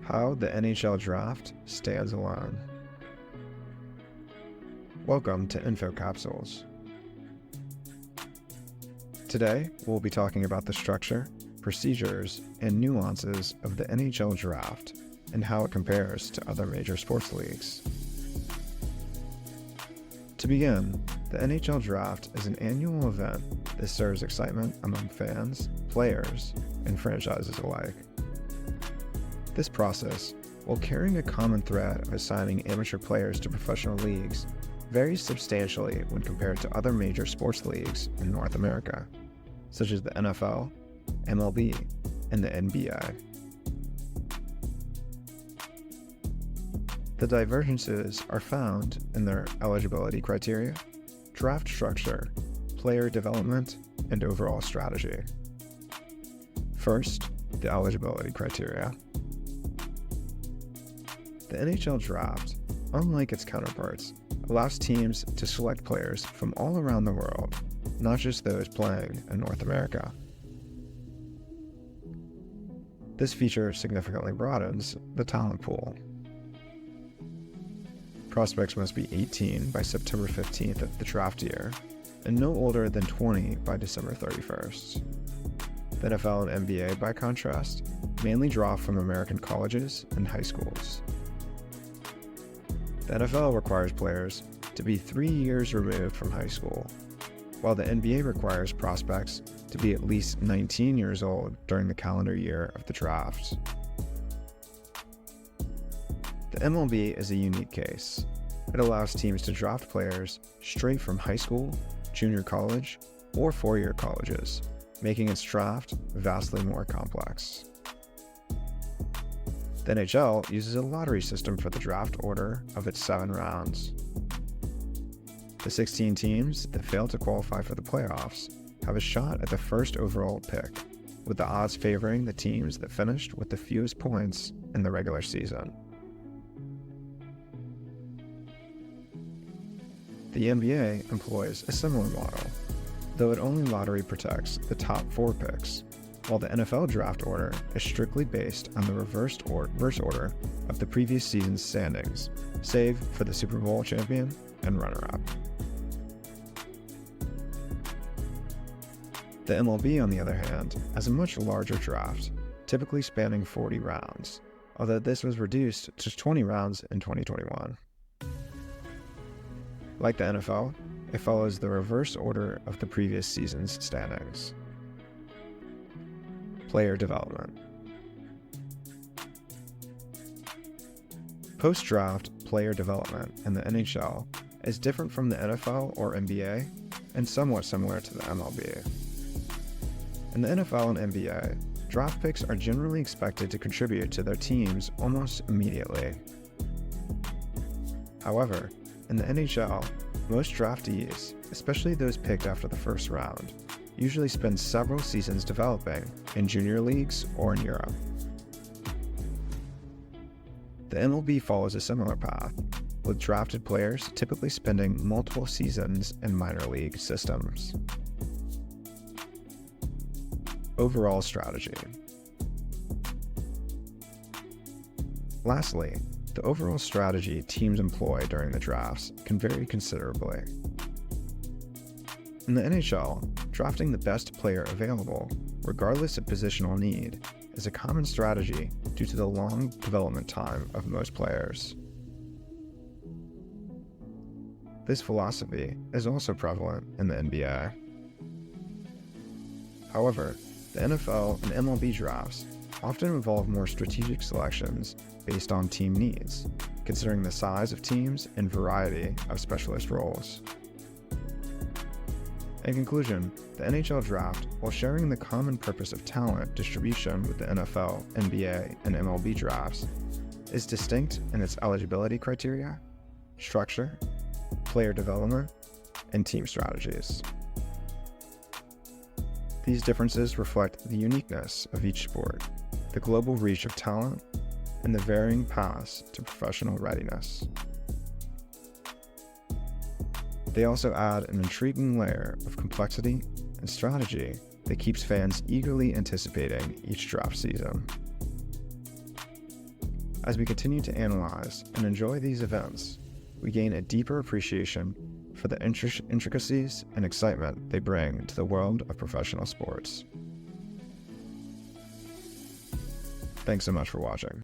How the NHL Draft stands alone. Welcome to Info Capsules. Today, we'll be talking about the structure, procedures, and nuances of the NHL Draft and how it compares to other major sports leagues. To begin, the NHL Draft is an annual event that stirs excitement among fans, players, and franchises alike. This process, while carrying a common thread of assigning amateur players to professional leagues, varies substantially when compared to other major sports leagues in North America, such as the NFL, MLB, and the NBA. The divergences are found in their eligibility criteria, draft structure, player development, and overall strategy. First, the eligibility criteria. The NHL Draft, unlike its counterparts, allows teams to select players from all around the world, not just those playing in North America. This feature significantly broadens the talent pool. Prospects must be 18 by September 15th of the draft year, and no older than 20 by December 31st. The NFL and NBA, by contrast, mainly draw from American colleges and high schools. The NFL requires players to be 3 years removed from high school, while the NBA requires prospects to be at least 19 years old during the calendar year of the draft. The MLB is a unique case. It allows teams to draft players straight from high school, junior college, or four-year colleges, making its draft vastly more complex. The NHL uses a lottery system for the draft order of its 7 rounds. The 16 teams that fail to qualify for the playoffs have a shot at the first overall pick, with the odds favoring the teams that finished with the fewest points in the regular season. The NBA employs a similar model, though it only lottery protects the top 4 picks, while the NFL draft order is strictly based on the reverse order of the previous season's standings, save for the Super Bowl champion and runner-up. The MLB, on the other hand, has a much larger draft, typically spanning 40 rounds, although this was reduced to 20 rounds in 2021. Like the NFL, it follows the reverse order of the previous season's standings. Player development. Post-draft player development in the NHL is different from the NFL or NBA and somewhat similar to the MLB. In the NFL and NBA, draft picks are generally expected to contribute to their teams almost immediately. However, in the NHL, most draftees, especially those picked after the first round, usually spend several seasons developing in junior leagues or in Europe. The MLB follows a similar path, with drafted players typically spending multiple seasons in minor league systems. Overall strategy. Lastly, the overall strategy teams employ during the drafts can vary considerably. In the NHL, drafting the best player available, regardless of positional need, is a common strategy due to the long development time of most players. This philosophy is also prevalent in the NBA. However, the NFL and MLB drafts often involve more strategic selections based on team needs, considering the size of teams and variety of specialist roles. In conclusion, the NHL Draft, while sharing the common purpose of talent distribution with the NFL, NBA, and MLB drafts, is distinct in its eligibility criteria, structure, player development, and team strategies. These differences reflect the uniqueness of each sport, the global reach of talent, and the varying paths to professional readiness. They also add an intriguing layer of complexity and strategy that keeps fans eagerly anticipating each draft season. As we continue to analyze and enjoy these events, we gain a deeper appreciation for the intricacies and excitement they bring to the world of professional sports. Thanks so much for watching.